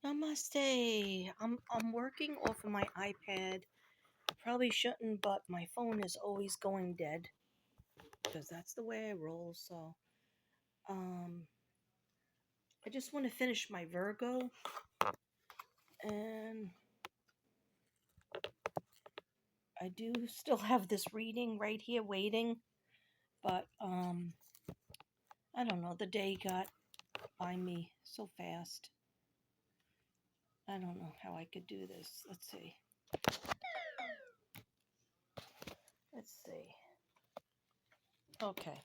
Namaste. I'm working off of my iPad. Probably shouldn't, but my phone is always going dead because that's the way I roll. So, um, I just want to finish my Virgo, and I do still have this reading right here waiting, but I don't know. The day got by me so fast. I don't know how I could do this. Let's see. Let's see. Okay.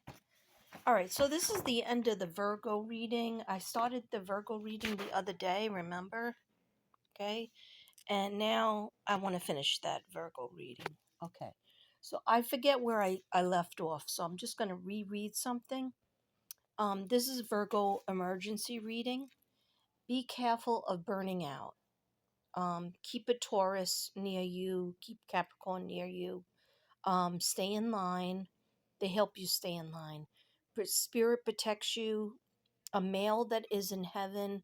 All right, so this is the end of the Virgo reading. I started the Virgo reading the other day, remember? Okay, and now I want to finish that Virgo reading. Okay, so I forget where I left off, so I'm just going to reread something. This is Virgo emergency reading. Be careful of burning out. Keep a Taurus near you, keep Capricorn near you. Stay in line. They help you stay in line. But Spirit protects you. A male that is in heaven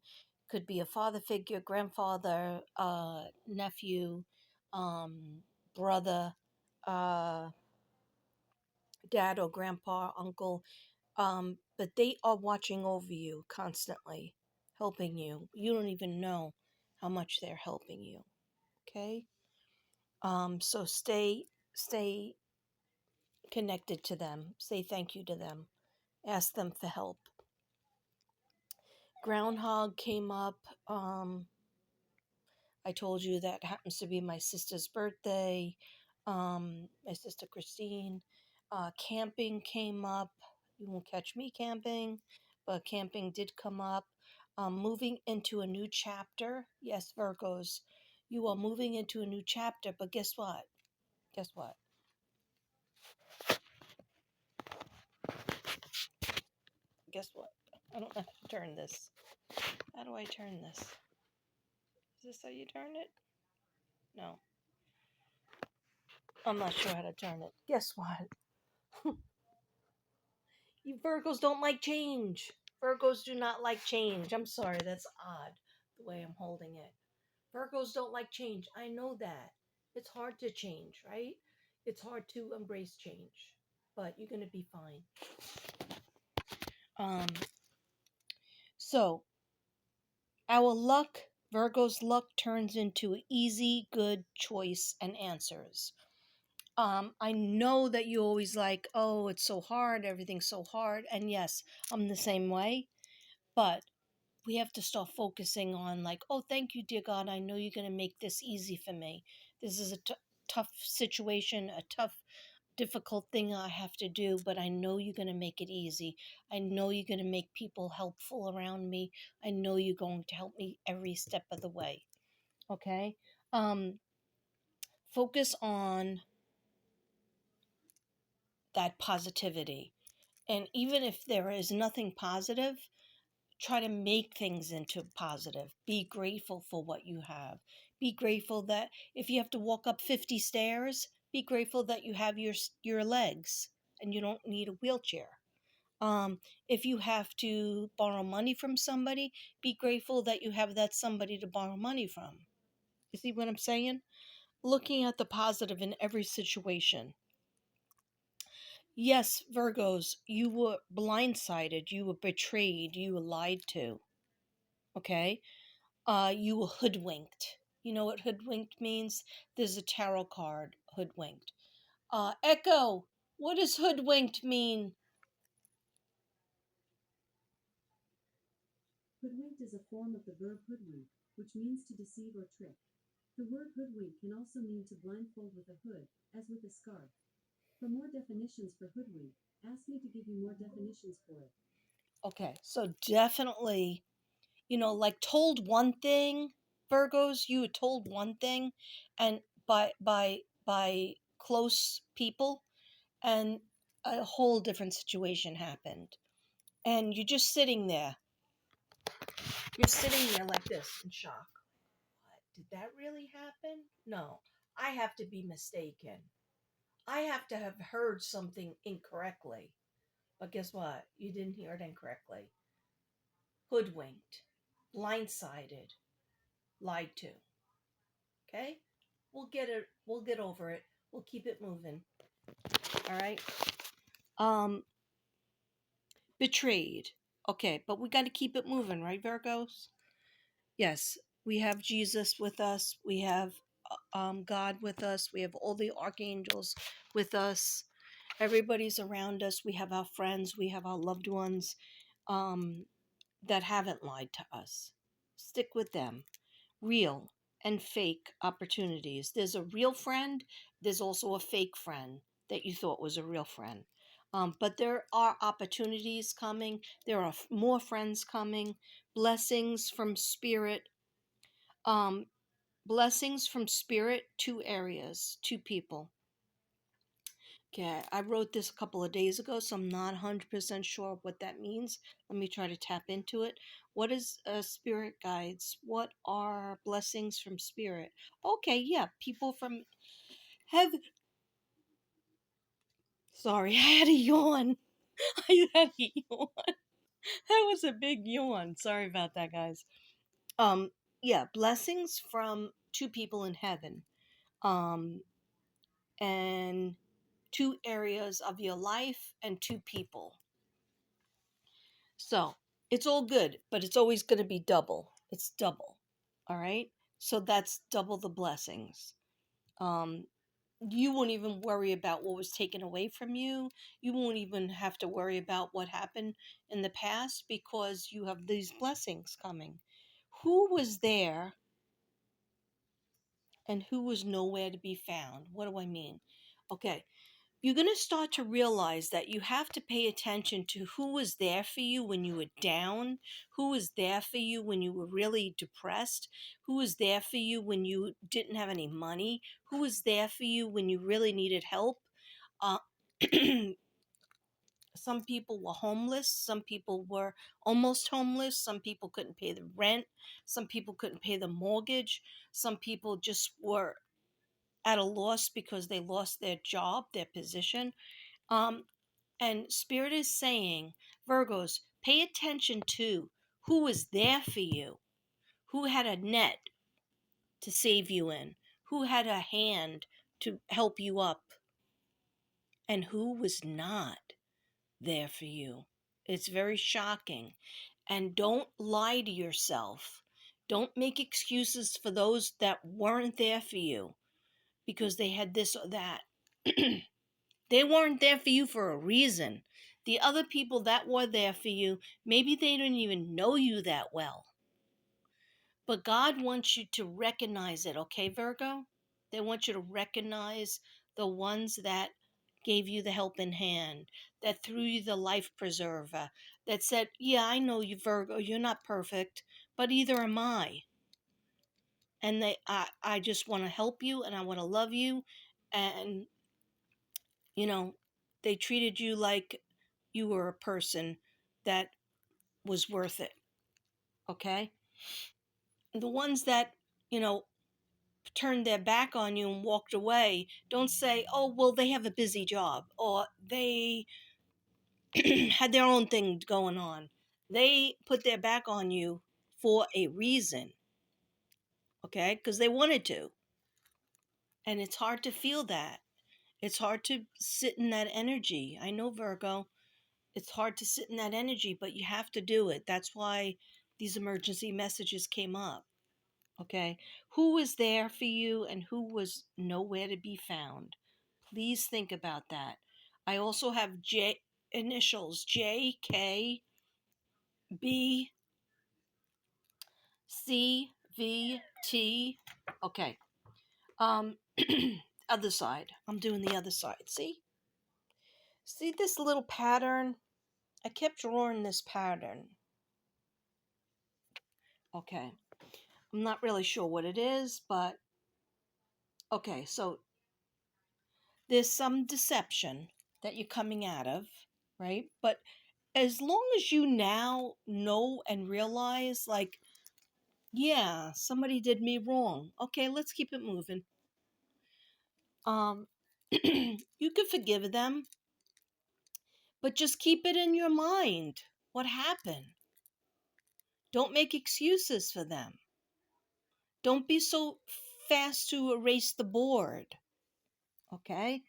could be a father figure, grandfather, nephew, brother, uh, dad or grandpa, uncle. But they are watching over you constantly, helping you. You don't even know how much they're helping you. Okay. So stay connected to them. Say thank you to them. Ask them for help. Groundhog came up. I told you that happens to be my sister's birthday. My sister Christine. Camping came up. You won't catch me camping, but camping did come up. Moving into a new chapter. Yes, Virgos, you are moving into a new chapter, but guess what? Guess what? Guess what? I don't know how to turn this. How do I turn this? Is this how you turn it? No. I'm not sure how to turn it. Guess what? You Virgos don't like change. Virgos do not like change. I'm sorry, that's odd the way I'm holding it. Virgos don't like change. I know that. It's hard to change, right? It's hard to embrace change, but you're going to be fine. Um so our luck, Virgo's luck turns into easy, good choice and answers. I know that you always like, oh, it's so hard, everything's so hard. And yes, I'm the same way. But we have to start focusing on, like, oh, thank you, dear God. I know you're going to make this easy for me. This is a tough situation, a tough, difficult thing I have to do, but I know you're going to make it easy. I know you're going to make people helpful around me. I know you're going to help me every step of the way. Okay? Focus on that positivity. And even if there is nothing positive, try to make things into positive. Be grateful for what you have. Be grateful that if you have to walk up 50 stairs, be grateful that you have your legs and you don't need a wheelchair. If you have to borrow money from somebody, be grateful that you have that somebody to borrow money from. You see what I'm saying? Looking at the positive in every situation. Yes, Virgos, you were blindsided, you were betrayed, you were lied to. Okay? You were hoodwinked. You know what hoodwinked means? There's a tarot card, hoodwinked. Echo, what does hoodwinked mean? Hoodwinked is a form of the verb hoodwink, which means to deceive or trick. The word hoodwink can also mean to blindfold with a hood, as with a scarf. For more definitions for hoodwink, ask me to give you more definitions for it. Okay, so definitely, like told one thing, Virgos, you were told one thing, and by close people, and a whole different situation happened, and you're just sitting there. You're sitting there like this in shock. What? Did that really happen? No, I have to be mistaken. I have to have heard something incorrectly. But guess what? You didn't hear it incorrectly. Hoodwinked, blindsided. lied to. Okay? We'll get it. We'll get over it. We'll keep it moving. All right? Um, betrayed. Okay, but we got to keep it moving, right, Virgos? Yes, we have Jesus with us. We have God with us. We have all the archangels with us. Everybody's around us. We have our friends. We have our loved ones um, that haven't lied to us. Stick with them. Real and fake opportunities. There's a real friend. There's also a fake friend that you thought was a real friend. But there are opportunities coming. There are more friends coming. Blessings from spirit. Um, blessings from spirit. Two areas. Two people. Okay, I wrote this a couple of days ago, so I'm not 100% sure what that means. Let me try to tap into it. What is spirit guides? What are blessings from spirit? Okay, yeah, people from heaven. Sorry, I had a yawn. I had a yawn. That was a big yawn. Sorry about that, guys. Um, yeah, blessings from two people in heaven. Um, and two areas of your life and two people. So it's all good, but it's always going to be double. It's double. All right. So that's double the blessings. Um, you won't even worry about what was taken away from you. You won't even have to worry about what happened in the past because you have these blessings coming. Who was there and who was nowhere to be found? What do I mean? Okay, you're going to start to realize that you have to pay attention to who was there for you when you were down, who was there for you when you were really depressed, who was there for you when you didn't have any money, who was there for you when you really needed help. Uh, some people were homeless, some people were almost homeless, some people couldn't pay the rent, some people couldn't pay the mortgage, some people just were at a loss because they lost their job, their position. Um, And Spirit is saying, Virgos, pay attention to who was there for you, who had a net to save you in, who had a hand to help you up, and who was not there for you. It's very shocking. And don't lie to yourself. Don't make excuses for those that weren't there for you because they had this or that. They weren't there for you for a reason. The other people that were there for you, maybe they didn't even know you that well. But God wants you to recognize it, okay, Virgo? They want you to recognize the ones that gave you the helping hand, that threw you the life preserver, that said, yeah, I know you, Virgo, you're not perfect, but either am I. And I just want to help you and I want to love you. And you know, they treated you like you were a person that was worth it. Okay? The ones that, you know, turned their back on you and walked away, don't say, oh, well, they have a busy job or they had their own thing going on. They put their back on you for a reason. Okay? Because they wanted to. And it's hard to feel that. It's hard to sit in that energy. I know, Virgo. It's hard to sit in that energy, but you have to do it. That's why these emergency messages came up. Okay. Who was there for you and who was nowhere to be found? Please think about that. I also have J initials J, K, B, C, V, T. Okay. Um, other side. I'm doing the other side. See? See this little pattern? I kept drawing this pattern. Okay. I'm not really sure what it is, but okay, so there's some deception that you're coming out of, right? But as long as you now know and realize, like, yeah, somebody did me wrong. Okay, let's keep it moving. Um, you could forgive them, but just keep it in your mind. What happened? Don't make excuses for them. Don't be so fast to erase the board. Okay?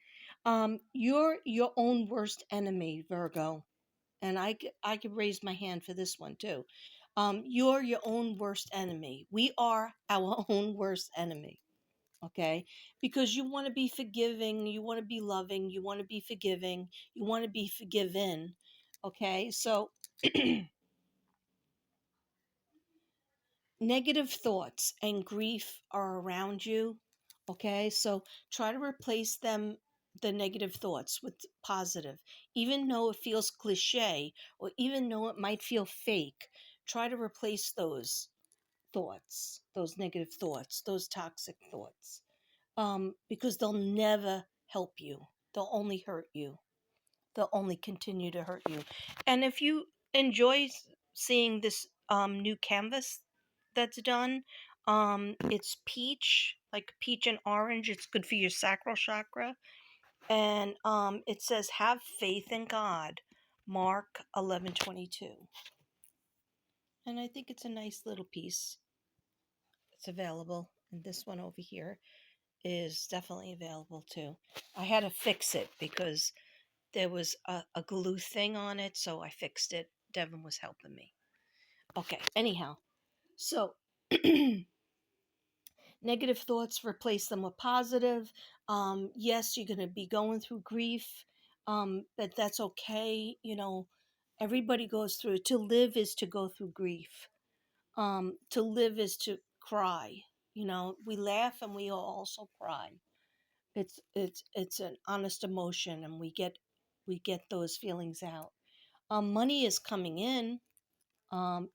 You're your own worst enemy, Virgo. And I could raise my hand for this one too. You're your own worst enemy. We are our own worst enemy. Okay? Because you want to be forgiving, you want to be loving, you want to be forgiving, you want to be forgiven. Okay? So, negative thoughts and grief are around you. Okay, so try to replace them, the negative thoughts, with positive. Even though it feels cliche, or even though it might feel fake, try to replace those thoughts, those negative thoughts, those toxic thoughts, because they'll never help you. They'll only hurt you. They'll only continue to hurt you. And if you enjoy seeing this new canvas that's done, it's peach, like peach and orange. It's good for your sacral chakra. And it says, "Have faith in God," Mark 11:22. And I think it's a nice little piece. It's available. And this one over here is definitely available too. I had to fix it because there was a glue thing on it, so I fixed it. Devin was helping me. Okay, anyhow, so negative thoughts, replace them with positive. Yes, you're going to be going through grief, but that's okay. You know, everybody goes through it. To live is to go through grief. To live is to cry. You know, we laugh and we also cry. It's an honest emotion, and we get those feelings out. Money is coming in.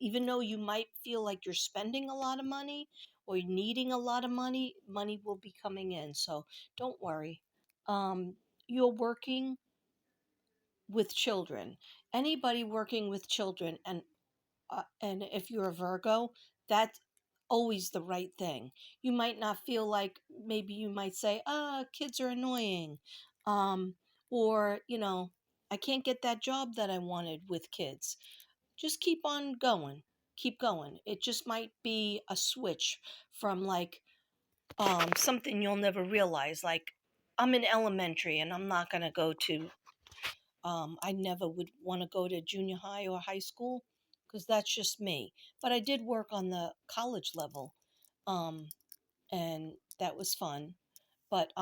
Even though you might feel like you're spending a lot of money or needing a lot of money, money will be coming in. So don't worry. You're working with children. Anybody working with children, and if you're a Virgo, that's always the right thing. You might not feel like, maybe you might say, kids are annoying, um, or I can't get that job that I wanted with kids. Just keep on going. Keep going. It just might be a switch from, like, something you'll never realize. Like, I'm in elementary and I'm not going to go to, I never would want to go to junior high or high school because that's just me. But I did work on the college level, um, and that was fun. But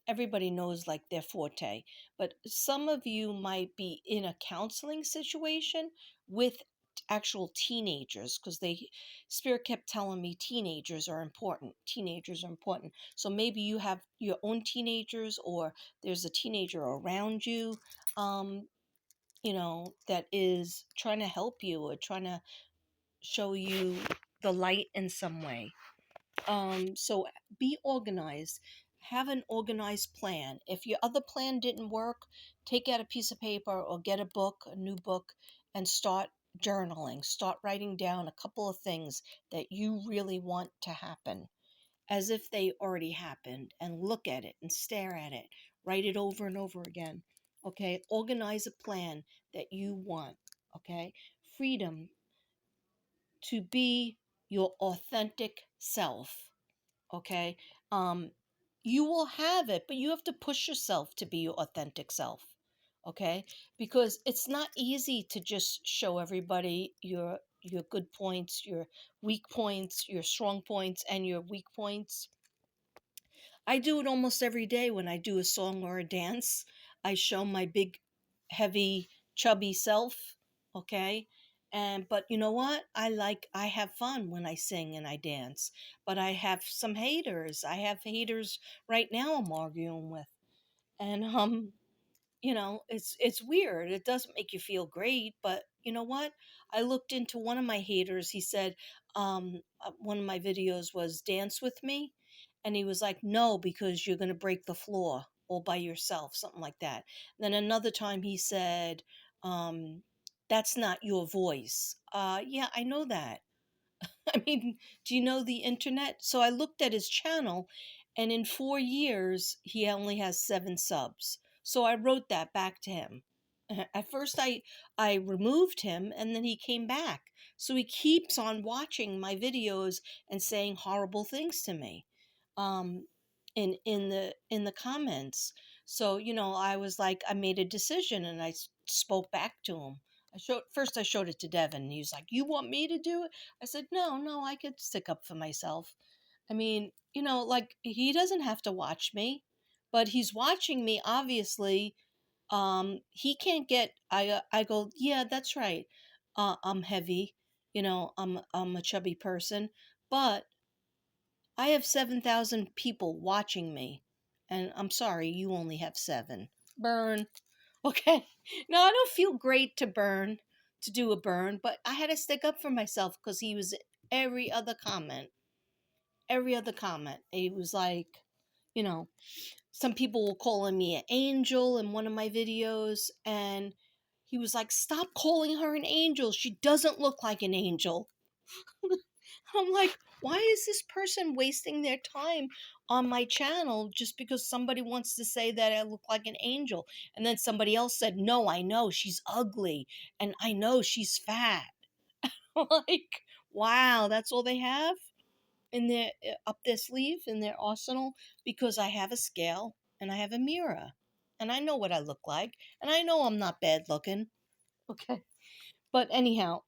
everybody knows, like, their forte. But some of you might be in a counseling situation with actual teenagers, because they spirit kept telling me teenagers are important. So maybe you have your own teenagers, or there's a teenager around you, um, that is trying to help you or trying to show you the light in some way. So be organized. Have an organized plan. If your other plan didn't work, take out a piece of paper or get a new book, and start journaling. Start writing down a couple of things that you really want to happen, as if they already happened, and look at it and stare at it. Write it over and over again. Okay? Organize a plan that you want. Okay? Freedom to be your authentic self. Okay, um you will have it, but you have to push yourself to be your authentic self. Okay, because it's not easy to just show everybody your good points, your weak points, your strong points, and your weak points. I do it almost every day when I do a song or a dance. I show my big, heavy, chubby self, okay? And but you know what? I have fun when I sing and I dance. But I have some haters. I have haters right now I'm arguing with. And it's weird. It doesn't make you feel great, but you know what? I looked into one of my haters. He said, one of my videos was "Dance with Me," and he was like, "No, because you're going to break the floor all by yourself," something like that. Then another time he said, um, "That's not your voice." Yeah, I know that. I mean, do you know the internet? So I looked at his channel, and in 4 years, he only has 7 subs. So I wrote that back to him. At first I removed him and then he came back. So he keeps on watching my videos and saying horrible things to me. Um in the comments. So, I was like, I made a decision and I spoke back to him. I showed it to Devin and he was like, "You want me to do it?" I said, "No, no, I could stick up for myself." I mean, like, he doesn't have to watch me, but he's watching me obviously. He can't get. I go, "Yeah, that's right. I'm heavy. I'm a chubby person, but I have 7,000 people watching me, and I'm sorry, you only have 7. Burn." Okay. Now, I don't feel great to do a burn, but I had to stick up for myself because he was every other comment. Every other comment. He was like, you know, some people were calling me an angel in one of my videos, and he was like, "Stop calling her an angel. She doesn't look like an angel." I'm like, why is this person wasting their time on my channel just because somebody wants to say that I look like an angel? And then somebody else said, "No, I know she's ugly and I know she's fat." Like, wow, that's all they have in their up their sleeve in their arsenal, because I have a scale and I have a mirror and I know what I look like and I know I'm not bad looking. Okay. But anyhow,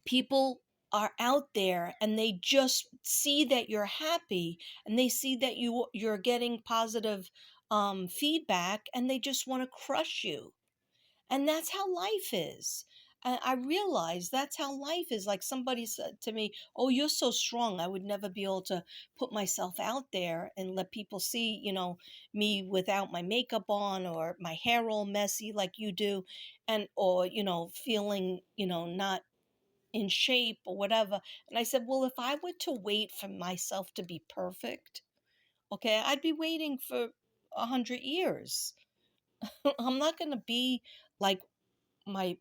people are out there and they just see that you're happy and they see that you're getting positive feedback and they just want to crush you. And that's how life is. I realize that's how life is. Like, somebody said to me, "Oh, you're so strong. I would never be able to put myself out there and let people see, me without my makeup on or my hair all messy like you do, and or feeling not in shape or whatever." And I said, "Well, if I were to wait for myself to be perfect, okay, I'd be waiting for 100 years. I'm not going to be like my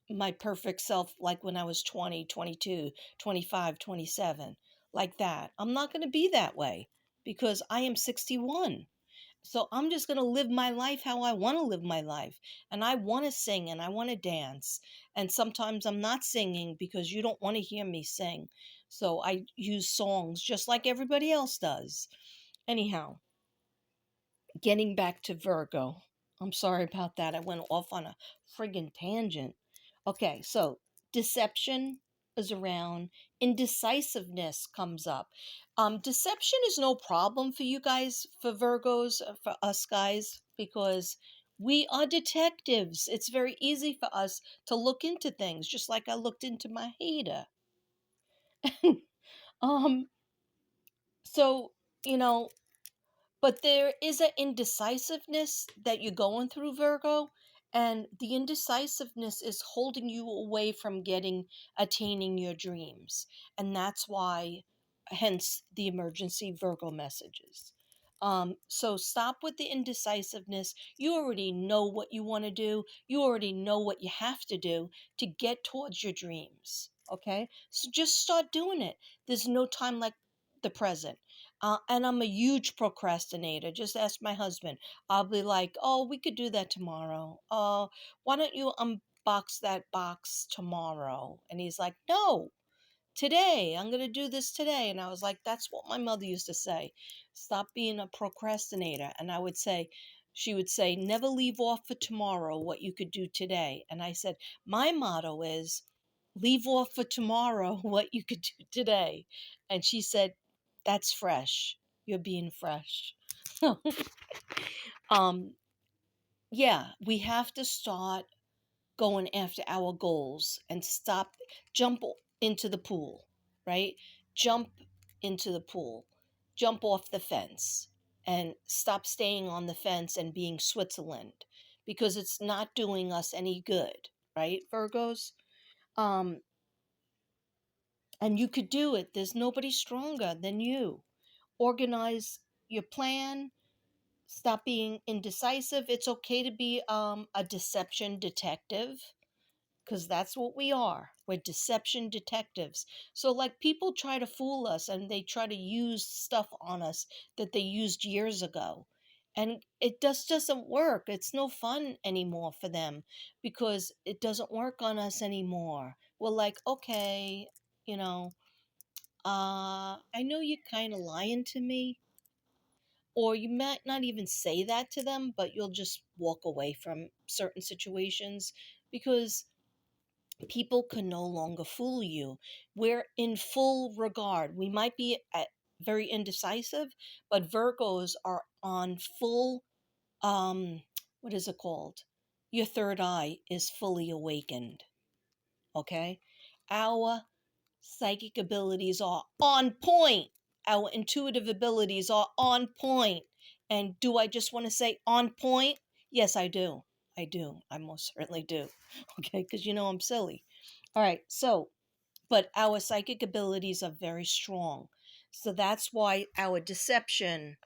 my perfect self like when I was 20, 22, 25, 27, like that. I'm not going to be that way because I am 61. So I'm just going to live my life how I want to live my life. And I want to sing and I want to dance. And sometimes I'm not singing because you don't want to hear me sing. So I use songs just like everybody else does. Anyhow, getting back to Virgo. I'm sorry about that. I went off on a friggin' tangent. Okay, so deception is around, indecisiveness comes up. Deception is no problem for you guys, for Virgos, for us guys, because we are detectives. It's very easy for us to look into things, just like I looked into my hater. um, so, you know, but there is an indecisiveness that you're going through, Virgo, and the indecisiveness is holding you away from attaining your dreams. And that's why, hence the emergency Virgo messages. So stop with the indecisiveness. You already know what you want to do. You already know what you have to do to get towards your dreams. Okay? So just start doing it. There's no time like the present. And I'm a huge procrastinator. Just ask my husband. I'll be like, "Oh, we could do that tomorrow. Why don't you unbox that box tomorrow?" And he's like, "No, today. I'm going to do this today." And I was like, "That's what my mother used to say. Stop being a procrastinator." And she would say, "Never leave off for tomorrow what you could do today." And I said, "My motto is leave off for tomorrow what you could do today." And she said, "That's fresh. You're being fresh." um, yeah, we have to start going after our goals and stop, jump into the pool, right? Jump into the pool, jump off the fence, and stop staying on the fence and being Switzerland, because it's not doing us any good, right, Virgos? Um, and you could do it. There's nobody stronger than you. Organize your plan. Stop being indecisive. It's okay to be a deception detective, because that's what we are. We're deception detectives. So, like, people try to fool us and they try to use stuff on us that they used years ago. And it just doesn't work. It's no fun anymore for them because it doesn't work on us anymore. We're like, okay, you know, I know you're kind of lying to me, or you might not even say that to them, but you'll just walk away from certain situations because people can no longer fool you. We're in full regard. We might be very indecisive, but Virgos are on full, what is it called? Your third eye is fully awakened. Okay? Our psychic abilities are on point. Our intuitive abilities are on point. And do I just want to say on point? Yes, I do. I do. I most certainly do. Okay, because you know I'm silly. All right, so, but our psychic abilities are very strong. So that's why our deception,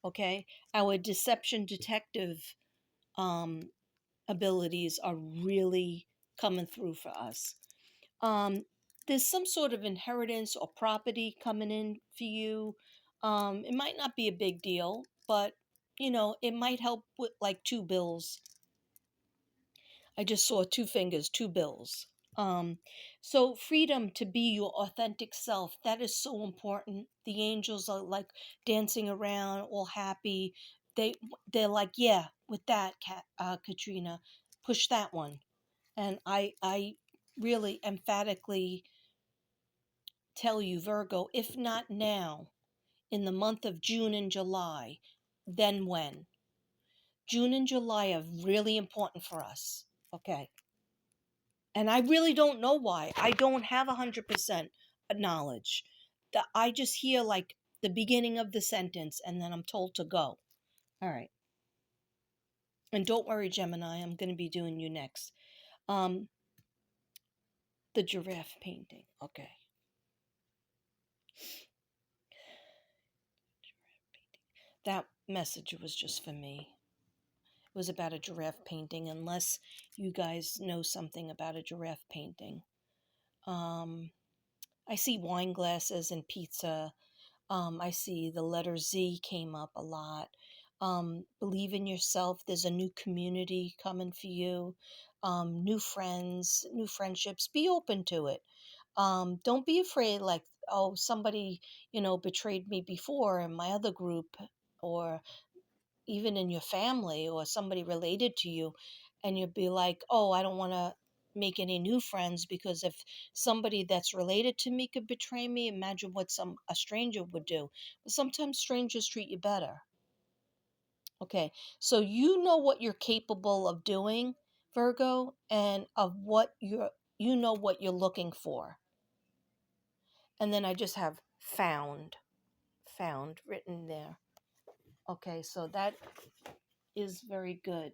okay, our deception detective um, abilities are really coming through for us. Um, there's some sort of inheritance or property coming in for you. It might not be a big deal, but you know, it might help with like two bills. I just saw two fingers, two bills. Um, so freedom to be your authentic self, that is so important. The angels are like dancing around, all happy. They they're like, yeah, with that, Katrina, push that one. And I really emphatically tell you, Virgo, if not now, in the month of June and July, then when? June and July are really important for us. Okay. And I really don't know why. I don't have 100% knowledge. I just hear like the beginning of the sentence and then I'm told to go. All right. And don't worry, Gemini, I'm going to be doing you next. Um, the giraffe painting. Okay. That message was just for me. It was about a giraffe painting, unless you guys know something about a giraffe painting. Um, I see wine glasses and pizza. I see the letter Z came up a lot. Believe in yourself. There's a new community coming for you. New friends, new friendships. Be open to it. Don't be afraid, like, oh, somebody, betrayed me before in my other group, or even in your family or somebody related to you, and you'd be like, oh, I don't want to make any new friends because if somebody that's related to me could betray me, imagine what a stranger would do. But sometimes strangers treat you better. Okay, so you know what you're capable of doing, Virgo, and of what what you're looking for. And then I just have found written there. Okay, so that is very good.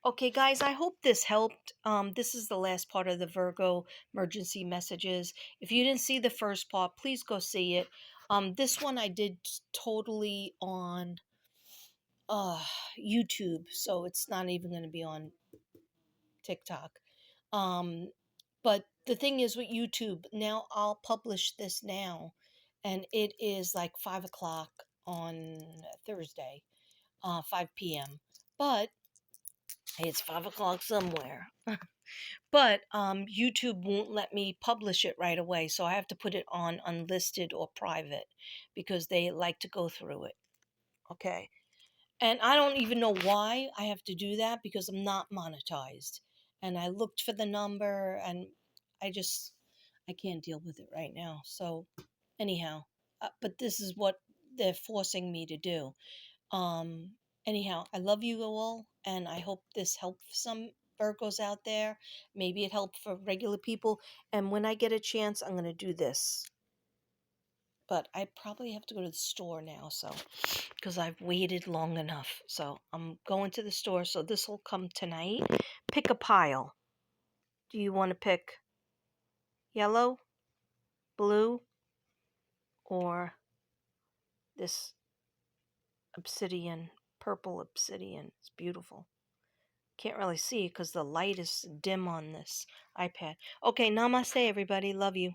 Okay, guys, I hope this helped. This is the last part of the Virgo emergency messages. If you didn't see the first part, please go see it. This one I did totally on uh, YouTube, so it's not even going to be on TikTok. Um, but the thing is with YouTube, now I'll publish this now, and it is like 5 o'clock on Thursday, 5 p.m. But it's 5 o'clock somewhere. But YouTube won't let me publish it right away, so I have to put it on unlisted or private because they like to go through it. Okay. And I don't even know why I have to do that because I'm not monetized. And I looked for the number and I can't deal with it right now. So, anyhow, but this is what they're forcing me to do. Um, anyhow, I love you all, and I hope this helped some Virgos out there. Maybe it helped for regular people. And when I get a chance, I'm going to do this. But I probably have to go to the store now, so because I've waited long enough. So I'm going to the store, so this will come tonight. Pick a pile. Do you want to pick yellow, blue, or this obsidian, purple obsidian? It's beautiful. Can't really see because the light is dim on this iPad. Okay, namaste, everybody. Love you.